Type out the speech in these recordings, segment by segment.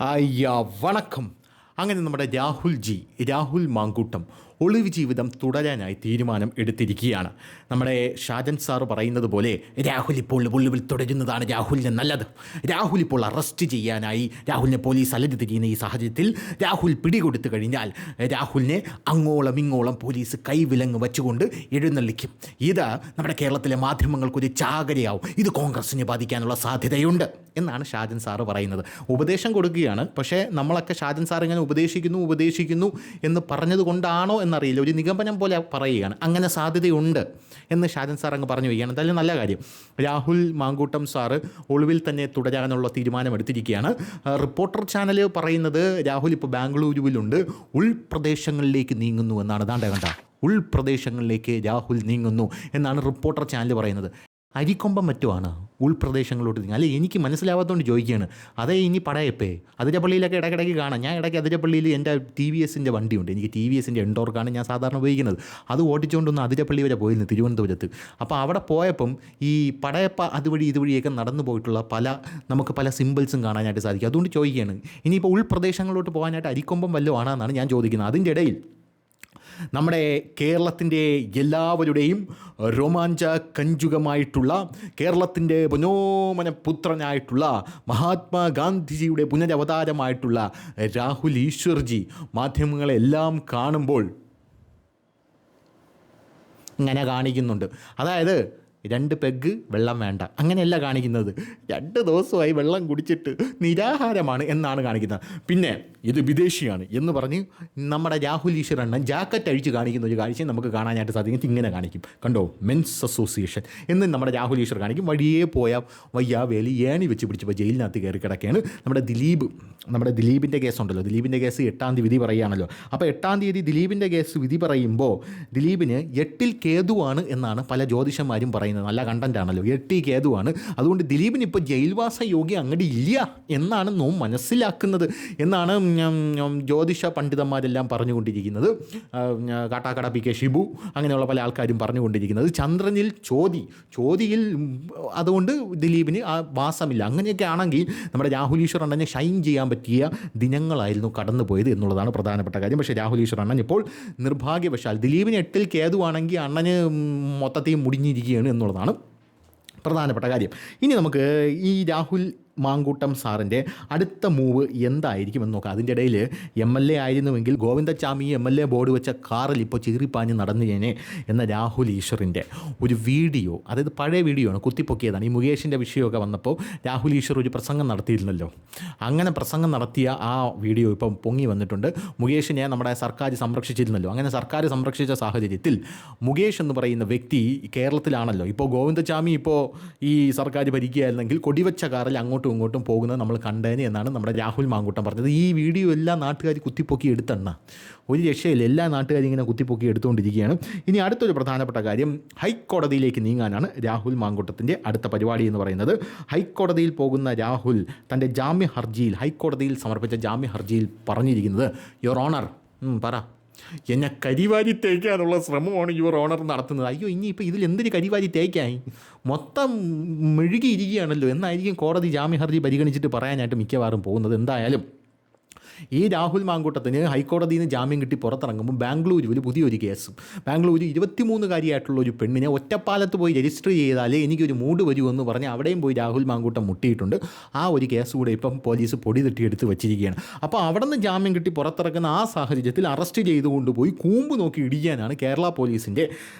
അയ്യാ വണക്കം. അങ്ങനെ നമ്മുടെ രാഹുൽ മാങ്കൂട്ടം ഒളിവ് ജീവിതം തുടരാനായി തീരുമാനം എടുത്തിരിക്കുകയാണ്. നമ്മുടെ ഷാജൻ സാറ് പറയുന്നത് പോലെ രാഹുൽ ഇപ്പോൾ ഒളിവിൽ തുടരുന്നതാണ് രാഹുലിന് നല്ലത്. രാഹുൽ ഇപ്പോൾ അറസ്റ്റ് ചെയ്യാനായി രാഹുലിനെ പോലീസ് അലഞ്ഞു തിരിയുന്ന ഈ സാഹചര്യത്തിൽ രാഹുൽ പിടികൊടുത്തു കഴിഞ്ഞാൽ രാഹുലിനെ അങ്ങോളം ഇങ്ങോളം പോലീസ് കൈവിലങ്ങ് വെച്ചുകൊണ്ട് എഴുന്നള്ളിക്കും. ഇത് നമ്മുടെ കേരളത്തിലെ മാധ്യമങ്ങൾക്കൊരു ചാകരയാവും. ഇത് കോൺഗ്രസിനെ ബാധിക്കാനുള്ള സാധ്യതയുണ്ട് എന്നാണ് ഷാജൻ സാറ് പറയുന്നത്. ഉപദേശം കൊടുക്കുകയാണ്. പക്ഷേ നമ്മളൊക്കെ ഷാജൻ സാർ ഇങ്ങനെ ഉപദേശിക്കുന്നു എന്ന് പറഞ്ഞത് കൊണ്ടാണോ എന്നറിയില്ല, ഒരു നിഗമനം പോലെ പറയുകയാണ്. അങ്ങനെ സാധ്യതയുണ്ട് എന്ന് ഷാജൻ സാർ അങ്ങ് പറഞ്ഞു വയ്ക്കുകയാണ്. എന്തായാലും നല്ല കാര്യം. രാഹുൽ മാങ്കൂട്ടം സാറ് ഒളിവിൽ തന്നെ തുടരാനുള്ള തീരുമാനമെടുത്തിരിക്കുകയാണ്. റിപ്പോർട്ടർ ചാനൽ പറയുന്നത് രാഹുൽ ഇപ്പോൾ ബാംഗ്ലൂരുവിലുണ്ട്, ഉൾപ്രദേശങ്ങളിലേക്ക് നീങ്ങുന്നു എന്നാണ്. കണ്ട ഉൾപ്രദേശങ്ങളിലേക്ക് രാഹുൽ നീങ്ങുന്നു എന്നാണ് റിപ്പോർട്ടർ ചാനൽ പറയുന്നത്. അരിക്കൊമ്പം മറ്റുമാണ് ഉൾപ്രദേശങ്ങളോട്ട് നീങ്ങുക. അല്ലെ, എനിക്ക് മനസ്സിലാവാത്തതുകൊണ്ട് ചോദിക്കുകയാണ്. അതേ ഇനി പടയപ്പേ അതിരപ്പള്ളിയിലൊക്കെ ഇടയ്ക്കിടയ്ക്ക് കാണാം. ഞാൻ ഇടയ്ക്ക് അതിരപ്പള്ളിയിൽ എൻ്റെ TVSൻ്റെ വണ്ടിയുണ്ട്. എനിക്ക് TVSൻ്റെ എൻഡോർക്കാണ് ഞാൻ സാധാരണ ഉപയോഗിക്കുന്നത്. അത് ഓടിച്ചുകൊണ്ടൊന്ന് അതിരപ്പള്ളി വരെ പോയിരുന്നു, തിരുവനന്തപുരത്ത്. അപ്പോൾ അവിടെ പോയപ്പം ഈ പടയപ്പ ഇതുവഴിയൊക്കെ നടന്നു പോയിട്ടുള്ള നമുക്ക് പല സിമ്പിൾസും കാണാനായിട്ട് സാധിക്കും. അതുകൊണ്ട് ചോദിക്കുകയാണ്, ഇനിയിപ്പോൾ ഉൾപ്രദേശങ്ങളിലോട്ട് പോകാനായിട്ട് അരിക്കൊമ്പം വല്ലതും ആണെന്നാണ് ഞാൻ ചോദിക്കുന്നത്. അതിൻ്റെ ഇടയിൽ നമ്മുടെ കേരളത്തിൻ്റെ എല്ലാവരുടെയും രോമാഞ്ച കഞ്ചുകമായിട്ടുള്ള, കേരളത്തിൻ്റെ പുനോമന പുത്രനായിട്ടുള്ള, മഹാത്മാഗാന്ധിജിയുടെ പുനരവതാരമായിട്ടുള്ള രാഹുൽ ഈശ്വർജി മാധ്യമങ്ങളെല്ലാം കാണുമ്പോൾ ഇങ്ങനെ കാണിക്കുന്നുണ്ട്. അതായത് 2 പെഗ് വെള്ളം വേണ്ട, അങ്ങനെയല്ല കാണിക്കുന്നത്. 2 ദിവസമായി വെള്ളം കുടിച്ചിട്ട് നിരാഹാരമാണ് എന്നാണ് കാണിക്കുന്നത്. പിന്നെ ഇത് വിദേശിയാണ് എന്ന് പറഞ്ഞ് നമ്മുടെ രാഹുൽ ഈശ്വർ അണ്ണൻ ജാക്കറ്റ് അഴിച്ച് കാണിക്കുന്ന ഒരു കാഴ്ചയും നമുക്ക് കാണാനായിട്ട് സാധിക്കും. ഇങ്ങനെ കാണിക്കും, കണ്ടോ, മെൻസ് അസോസിയേഷൻ എന്ന് നമ്മുടെ രാഹുൽ ഈശ്വർ കാണിക്കും. വഴിയേ പോയാൽ വയ്യാവേലി ഏണി വെച്ച് പിടിച്ചപ്പോൾ ജയിലിനകത്ത് കയറി കിടക്കുകയാണ് നമ്മുടെ ദിലീപിൻ്റെ കേസുണ്ടല്ലോ. ദിലീപിൻ്റെ കേസ് 8-ാം തീയതി വിധി പറയുകയാണല്ലോ. അപ്പോൾ 8-ാം തീയതി ദിലീപിൻ്റെ കേസ് വിധി പറയുമ്പോൾ ദിലീപിന് 8-ൽ കേതുവാണ് എന്നാണ് പല ജ്യോതിഷന്മാരും പറയുന്നത്. നല്ല കണ്ടൻ്റ് ആണല്ലോ. 8 കേതുവാണ്. അതുകൊണ്ട് ദിലീപിന് ഇപ്പോൾ ജയിൽവാസ യോഗ്യ അങ്ങോട്ട് ഇല്ല എന്നാണ് നാം മനസ്സിലാക്കുന്നത് എന്നാണ് ജ്യോതിഷ പണ്ഡിതന്മാരെല്ലാം പറഞ്ഞുകൊണ്ടിരിക്കുന്നത്. കാട്ടാക്കട PK ഷിബു അങ്ങനെയുള്ള പല ആൾക്കാരും പറഞ്ഞുകൊണ്ടിരിക്കുന്നത്. ചന്ദ്രനിൽ ചോതിയിൽ അതുകൊണ്ട് ദിലീപിന് ആ വാസമില്ല. അങ്ങനെയൊക്കെ ആണെങ്കിൽ നമ്മുടെ രാഹുൽ ഈശ്വർ അണ്ണനെ ഷൈൻ ചെയ്യാൻ പറ്റിയ ദിനങ്ങളായിരുന്നു കടന്നു പോയത് എന്നുള്ളതാണ് പ്രധാനപ്പെട്ട കാര്യം. പക്ഷേ രാഹുൽ ഈശ്വർ അണ്ണൻ ഇപ്പോൾ നിർഭാഗ്യവശാൽ ദിലീപിന് 8-ൽ കേതുവാണെങ്കിൽ അണ്ണന് മൊത്തത്തിൽ മുടിഞ്ഞിരിക്കുകയാണ് എന്നുള്ളതാണ് പ്രധാനപ്പെട്ട കാര്യം. ഇനി നമുക്ക് ഈ രാഹുൽ മാങ്കൂട്ടം സാറിൻ്റെ അടുത്ത മൂവ് എന്തായിരിക്കുമെന്ന് നോക്കാം. അതിൻ്റെ ഇടയിൽ MLA ആയിരുന്നുവെങ്കിൽ ഗോവിന്ദച്ചാമി MLA ബോർഡ് വെച്ച കാറിൽ ഇപ്പോൾ ചീറിപ്പാഞ്ഞ് നടന്നേനെ എന്ന രാഹുൽ ഈശ്വറിൻ്റെ ഒരു വീഡിയോ, അതായത് പഴയ വീഡിയോ ആണ്, കുത്തിപ്പൊക്കിയതാണ്. ഈ മുകേഷിൻ്റെ വിഷയമൊക്കെ വന്നപ്പോൾ രാഹുൽ ഈശ്വർ ഒരു പ്രസംഗം നടത്തിയിരുന്നല്ലോ. അങ്ങനെ പ്രസംഗം നടത്തിയ ആ വീഡിയോ ഇപ്പം പൊങ്ങി വന്നിട്ടുണ്ട്. മുകേഷിനെ നമ്മുടെ സർക്കാർ സംരക്ഷിച്ചിരുന്നല്ലോ. അങ്ങനെ സർക്കാർ സംരക്ഷിച്ച സാഹചര്യത്തിൽ മുകേഷ് എന്ന് പറയുന്ന വ്യക്തി കേരളത്തിലാണല്ലോ. ഇപ്പോൾ ഗോവിന്ദച്ചാമി ഇപ്പോൾ ഈ സർക്കാർ ഭരിക്കുകയായിരുന്നെങ്കിൽ കൊടിവെച്ച കാറിൽ ഇങ്ങോട്ടും പോകുന്നത് നമ്മൾ കണ്ടേനെ എന്നാണ് നമ്മുടെ രാഹുൽ മാങ്കൂട്ടം പറഞ്ഞത്. ഈ വീഡിയോ എല്ലാ നാട്ടുകാർ കുത്തിപ്പൊക്കി എടുത്തെണ്ണ ഒരു രക്ഷയില്ല. എല്ലാ നാട്ടുകാരും ഇങ്ങനെ കുത്തിപ്പൊക്കി എടുത്തുകൊണ്ടിരിക്കുകയാണ്. ഇനി അടുത്തൊരു പ്രധാനപ്പെട്ട കാര്യം, ഹൈക്കോടതിയിലേക്ക് നീങ്ങാനാണ് രാഹുൽ മാങ്കൂട്ടത്തിൻ്റെ അടുത്ത പരിപാടി എന്ന് പറയുന്നത്. ഹൈക്കോടതിയിൽ പോകുന്ന രാഹുൽ തൻ്റെ ഹൈക്കോടതിയിൽ സമർപ്പിച്ച ജാമ്യ ഹർജിയിൽ പറഞ്ഞിരിക്കുന്നത്, യുവർ ഓണർ പറ, എന്നെ കരിവാരി തേക്കാനുള്ള ശ്രമമാണ് യുവർ ഓണർ നടത്തുന്നത്. അയ്യോ, ഇനിയിപ്പോൾ ഇതിൽ എന്തിന് കരിവാരി തേക്കായി, മൊത്തം മെഴുകിയിരിക്കുകയാണല്ലോ എന്നായിരിക്കും കോടതി ജാമ്യ ഹർജി പരിഗണിച്ചിട്ട് പറയാനായിട്ട് മിക്കവാറും പോകുന്നത്. എന്തായാലും ഈ രാഹുൽ മാങ്കൂട്ടത്തിന് ഹൈക്കോടതിയിൽ നിന്ന് ജാമ്യം കിട്ടി പുറത്തിറങ്ങുമ്പോൾ ബാംഗ്ലൂരുവിൽ പുതിയൊരു കേസും, ബാംഗ്ലൂർ 23-കാരിയായിട്ടുള്ള ഒരു പെണ്ണിനെ ഒറ്റപ്പാലത്ത് പോയി രജിസ്റ്റർ ചെയ്താലേ എനിക്കൊരു മൂഡ് വരുമെന്ന് പറഞ്ഞ് അവിടെയും പോയി രാഹുൽ മാങ്കൂട്ടം മുട്ടിയിട്ടുണ്ട്. ആ ഒരു കേസ് കൂടെ ഇപ്പം പോലീസ് പൊടി തട്ടിയെടുത്ത് വെച്ചിരിക്കുകയാണ്. അപ്പോൾ അവിടെ നിന്ന് ജാമ്യം കിട്ടി പുറത്തിറക്കുന്ന ആ സാഹചര്യത്തിൽ അറസ്റ്റ് ചെയ്തുകൊണ്ട് പോയി കൂമ്പ് നോക്കി ഇടിക്കാനാണ് കേരള പോലീസിൻ്റെ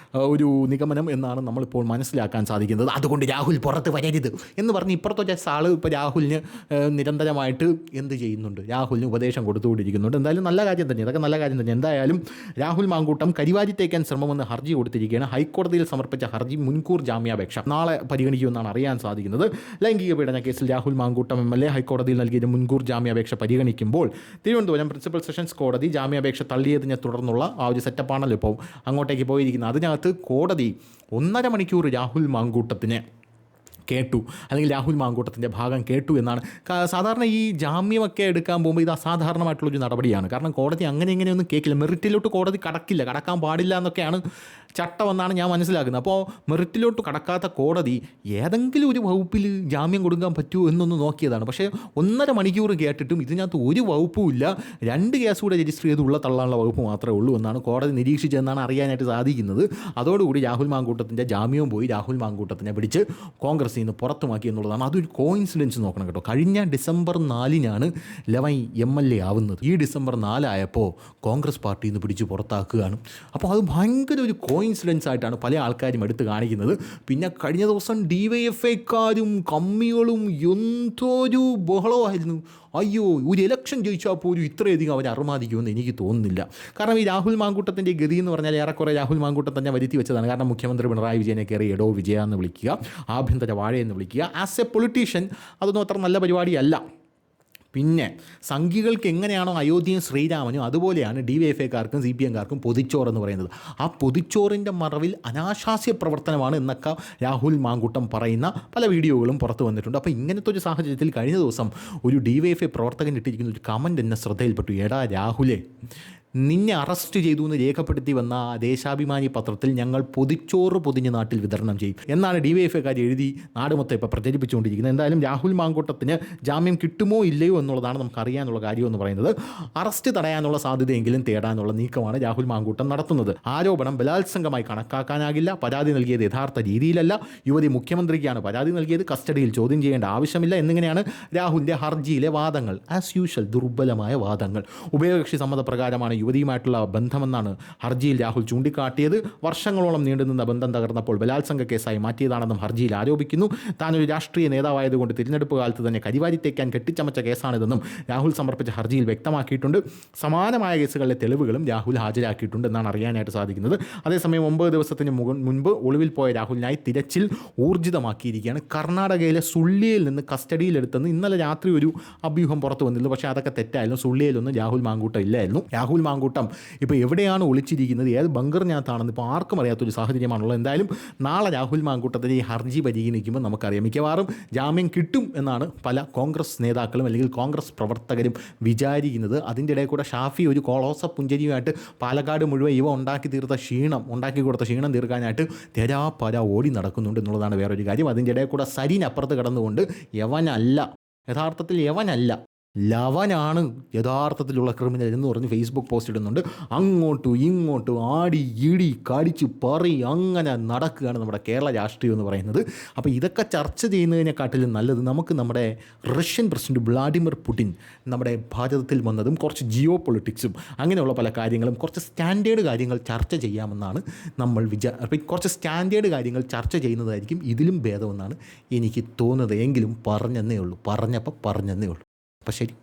ഒരു നിഗമനം എന്നാണ് നമ്മളിപ്പോൾ മനസ്സിലാക്കാൻ സാധിക്കുന്നത്. അതുകൊണ്ട് രാഹുൽ പുറത്ത് വരരുത് എന്ന് പറഞ്ഞ് ഇപ്പുറത്തെ ആൾ ഇപ്പോൾ രാഹുലിന് നിരന്തരമായിട്ട് എന്ത് ചെയ്യുന്നുണ്ട്, രാഹുലിന് ഉപദേശം കൊടുത്തുകൊണ്ടിരിക്കുന്നുണ്ട്. എന്തായാലും നല്ല കാര്യം തന്നെ, ഇതൊക്കെ നല്ല കാര്യം തന്നെ. എന്തായാലും രാഹുൽ മാങ്കൂട്ടം കരിവാരി തേക്കാൻ ശ്രമമെന്ന് ഹർജി കൊടുത്തിരിക്കുകയാണ്. ഹൈക്കോടതിയിൽ സമർപ്പിച്ച ഹർജി മുൻകൂർ ജാമ്യാപേക്ഷ നാളെ പരിഗണിക്കുമെന്നാണ് അറിയാൻ സാധിക്കുന്നത്. ലൈംഗിക പീഡന കേസിൽ രാഹുൽ മാങ്കൂട്ടം MLA ഹൈക്കോടതിയിൽ നൽകിയ മുൻകൂർ ജാമ്യാപേക്ഷ പരിഗണിക്കുമ്പോൾ തിരുവനന്തപുരം പ്രിൻസിപ്പൽ സെഷൻസ് കോടതി ജാമ്യാപേക്ഷ തള്ളിയതിനെ തുടർന്നുള്ള ആ ഒരു സെറ്റപ്പാണല്ലോ ഇപ്പോൾ അങ്ങോട്ടേക്ക് പോയിരിക്കുന്നത്. അതിനകത്ത് കോടതി 1.5 മണിക്കൂർ രാഹുൽ മാങ്കൂട്ടത്തിന് കേട്ടു, അല്ലെങ്കിൽ രാഹുൽ മാങ്കൂട്ടത്തിൻ്റെ ഭാഗം കേട്ടു എന്നാണ്. സാധാരണ ഈ ജാമ്യമൊക്കെ എടുക്കാൻ പോകുമ്പോൾ ഇത് അസാധാരണമായിട്ടുള്ളൊരു നടപടിയാണ്. കാരണം കോടതി അങ്ങനെ ഇങ്ങനെയൊന്നും കേൾക്കില്ല, മെറിറ്റിലോട്ട് കോടതി കടക്കാൻ പാടില്ല എന്നൊക്കെയാണ് ചട്ടമെന്നാണ് ഞാൻ മനസ്സിലാക്കുന്നത്. അപ്പോൾ മെറിറ്റിലോട്ട് കടക്കാത്ത കോടതി ഏതെങ്കിലും ഒരു വകുപ്പിൽ ജാമ്യം കൊടുക്കാൻ പറ്റുമോ എന്നൊന്ന് നോക്കിയതാണ്. പക്ഷേ 1.5 മണിക്കൂർ കേട്ടിട്ടും ഇതിനകത്ത് ഒരു വകുപ്പും ഇല്ല. 2 കേസ് കൂടെ രജിസ്റ്റർ ചെയ്ത് തള്ളാനുള്ള വകുപ്പ് മാത്രമേ ഉള്ളൂ എന്നാണ് കോടതി നിരീക്ഷിച്ചതെന്നാണ് അറിയാനായിട്ട് സാധിക്കുന്നത്. അതോടുകൂടി രാഹുൽ മാങ്കൂട്ടത്തിൻ്റെ ജാമ്യവും പോയി. രാഹുൽ മാങ്കൂട്ടത്തിനെ പിടിച്ച് കോൺഗ്രസിൽ നിന്ന് പുറത്തുമാക്കി എന്നുള്ളതാണ്. അതൊരു കോയിൻസിഡൻസ് നോക്കണം കേട്ടോ. കഴിഞ്ഞ ഡിസംബർ 4-നാണ് ലവൈ MLA ആവുന്നത്. ഈ ഡിസംബർ 4 ആയപ്പോൾ കോൺഗ്രസ് പാർട്ടിയിൽ നിന്ന് പിടിച്ച് പുറത്താക്കുകയാണ്. അപ്പോൾ അത് ഭയങ്കര ഒരു കോയിൻസിഡൻസ് ആയിട്ടാണ് പല ആൾക്കാരും എടുത്ത് കാണിക്കുന്നത്. പിന്നെ കഴിഞ്ഞ ദിവസം DYFIക്കാരും കമ്മികളും എന്തൊരു ബഹളമായിരുന്നു. അയ്യോ, ഒരു ഇലക്ഷൻ ജയിച്ചാൽ പോലും ഇത്രയധികം അവർ അറുമാദിക്കുമെന്ന് എനിക്ക് തോന്നുന്നില്ല. കാരണം ഈ രാഹുൽ മാങ്കൂട്ടത്തിൻ്റെ ഗതി എന്ന് പറഞ്ഞാൽ ഏറെക്കുറെ രാഹുൽ മാങ്കൂട്ടം തന്നെ വരുത്തി വെച്ചതാണ്. കാരണം മുഖ്യമന്ത്രി പിണറായി വിജയനെ കയറി എടോ വിജയ എന്ന് വിളിക്കുക, ആഭ്യന്തര വാഴയെന്ന് വിളിക്കുക. ആസ് എ പൊളിറ്റീഷ്യൻ അതൊന്നും അത്ര നല്ല പരിപാടിയല്ല. പിന്നെ സംഘികൾക്ക് എങ്ങനെയാണോ അയോധ്യയും ശ്രീരാമനും അതുപോലെയാണ് DYFIക്കാർക്കും CPMകാർക്കും പൊതിച്ചോറെന്ന് പറയുന്നത്. ആ പൊതിച്ചോറിൻ്റെ മറവിൽ അനാശാസ്യ പ്രവർത്തനമാണ് എന്നൊക്കെ രാഹുൽ മാങ്കൂട്ടം പറയുന്ന പല വീഡിയോകളും പുറത്തു വന്നിട്ടുണ്ട്. അപ്പോൾ ഇങ്ങനത്തെ ഒരു സാഹചര്യത്തിൽ കഴിഞ്ഞ ദിവസം ഒരു DYFI പ്രവർത്തകൻ ഇട്ടിരിക്കുന്ന ഒരു കമൻറ്റ് എന്നെ ശ്രദ്ധയിൽപ്പെട്ടു. എടാ രാഹുലേ, നിന്നെ അറസ്റ്റ് ചെയ്തു എന്ന് രേഖപ്പെടുത്തി വന്ന ദേശാഭിമാനി പത്രത്തിൽ ഞങ്ങൾ പൊതിച്ചോറ് പൊതിഞ്ഞ് നാട്ടിൽ വിതരണം ചെയ്യും എന്നാണ് DYFIക്കാർ എഴുതി നാട് മൊത്തം ഇപ്പോൾ പ്രചരിപ്പിച്ചുകൊണ്ടിരിക്കുന്നത്. എന്തായാലും രാഹുൽ മാങ്കൂട്ടത്തിന് ജാമ്യം കിട്ടുമോ ഇല്ലയോ എന്നുള്ളതാണ് നമുക്കറിയാനുള്ള കാര്യമെന്ന് പറയുന്നത്. അറസ്റ്റ് തടയാനുള്ള സാധ്യതയെങ്കിലും തേടാനുള്ള നീക്കമാണ് രാഹുൽ മാങ്കൂട്ടം നടത്തുന്നത്. ആരോപണം ബലാത്സംഗമായി കണക്കാക്കാനാകില്ല. പരാതി നൽകിയത് യഥാർത്ഥ രീതിയിലല്ല. യുവതി മുഖ്യമന്ത്രിക്കാണ് പരാതി നൽകിയത്. കസ്റ്റഡിയിൽ ചോദ്യം ചെയ്യേണ്ട ആവശ്യമില്ല എന്നിങ്ങനെയാണ് രാഹുലിൻ്റെ ഹർജിയിലെ വാദങ്ങൾ. ആസ് യൂഷ്വൽ ദുർബലമായ വാദങ്ങൾ. ഉഭയകക്ഷി സമ്മതപ്രകാരമാണ് യുവതിയുമായിട്ടുള്ള ബന്ധമെന്നാണ് ഹർജിയിൽ രാഹുൽ ചൂണ്ടിക്കാട്ടിയത്. വർഷങ്ങളോളം നീണ്ടുനിന്ന ബന്ധം തകർന്നപ്പോൾ ബലാത്സംഗ കേസായി മാറ്റിയതാണെന്നും ഹർജിയിൽ ആരോപിക്കുന്നു. താനൊരു രാഷ്ട്രീയ നേതാവായതുകൊണ്ട് തിരഞ്ഞെടുപ്പ് കാലത്ത് തന്നെ കരിവാരിത്തേക്കാൻ കെട്ടിച്ചമച്ച കേസാണിതെന്നും രാഹുൽ സമർപ്പിച്ച ഹർജിയിൽ വ്യക്തമാക്കിയിട്ടുണ്ട്. സമാനമായ കേസുകളിലെ തെളിവുകളും രാഹുൽ ഹാജരാക്കിയിട്ടുണ്ട് എന്നാണ് അറിയാനായിട്ട് സാധിക്കുന്നത്. അതേസമയം 9 ദിവസത്തിന് മുൻപ് ഒളിവിൽ പോയ രാഹുലിനായി തിരച്ചിൽ ഊർജിതമാക്കിയിരിക്കുകയാണ്. കർണാടകയിലെ സുള്ളിയിൽ നിന്ന് കസ്റ്റഡിയിലെടുത്തെന്ന് ഇന്നലെ രാത്രി ഒരു അഭ്യൂഹം പുറത്തു വന്നിരുന്നു. പക്ഷേ അതൊക്കെ തെറ്റായിരുന്നു. സുള്ളിയിലൊന്നും രാഹുൽ മാങ്കൂട്ടം ഇല്ലായിരുന്നു. രാഹുൽ മാങ്കൂട്ടം ഇപ്പോൾ എവിടെയാണ് ഒളിച്ചിരിക്കുന്നത്, ഏത് ബങ്കറിനകത്താണെന്ന് ഇപ്പോൾ ആർക്കും അറിയാത്തൊരു സാഹചര്യമാണുള്ളത്. എന്തായാലും നാളെ രാഹുൽ മാങ്കൂട്ടത്തിൻ്റെ ഈ ഹർജി പരിഗണിക്കുമ്പോൾ നമുക്കറിയാം മിക്കവാറും ജാമ്യം കിട്ടും എന്നാണ് പല കോൺഗ്രസ് നേതാക്കളും അല്ലെങ്കിൽ കോൺഗ്രസ് പ്രവർത്തകരും വിചാരിക്കുന്നത്. അതിൻ്റെ ഇടയിൽ കൂടെ ഷാഫി ഒരു കോളോസ പുഞ്ചരിയുമായിട്ട് പാലക്കാട് മുഴുവൻ ഇവ ഉണ്ടാക്കി കൊടുത്ത ക്ഷീണം തീർക്കാനായിട്ട് തെരാപ്പര ഓടി നടക്കുന്നുണ്ട് എന്നുള്ളതാണ് വേറൊരു കാര്യം. അതിൻ്റെ ഇടയിൽ കൂടെ സരീൻ അപ്പുറത്ത് കടന്നുകൊണ്ട് യഥാർത്ഥത്തിൽ യവനല്ല ലവനാണ് യഥാർത്ഥത്തിലുള്ള ക്രിമിനൽ എന്ന് പറഞ്ഞ് ഫേസ്ബുക്ക് പോസ്റ്റ് ഇടുന്നുണ്ട്. അങ്ങോട്ടും ഇങ്ങോട്ടും ആടി ഇടി കടിച്ച് പറി അങ്ങനെ നടക്കുകയാണ് നമ്മുടെ കേരള രാഷ്ട്രീയം എന്ന് പറയുന്നത്. അപ്പോൾ ഇതൊക്കെ ചർച്ച ചെയ്യുന്നതിനെക്കാട്ടിലും നല്ലത് നമുക്ക് നമ്മുടെ റഷ്യൻ പ്രസിഡന്റ് വ്ളാഡിമിർ പുടിൻ നമ്മുടെ ഭാരതത്തിൽ വന്നതും കുറച്ച് ജിയോ പൊളിറ്റിക്സും അങ്ങനെയുള്ള പല കാര്യങ്ങളും കുറച്ച് സ്റ്റാൻഡേർഡ് കാര്യങ്ങൾ ചർച്ച ചെയ്യാമെന്നാണ് നമ്മൾ കുറച്ച് സ്റ്റാൻഡേർഡ് കാര്യങ്ങൾ ചർച്ച ചെയ്യുന്നതായിരിക്കും ഇതിലും ഭേദമെന്നാണ് എനിക്ക് തോന്നുന്നത്. എങ്കിലും പറഞ്ഞെന്നേ ഉള്ളൂ. അപ്പോൾ ശരി.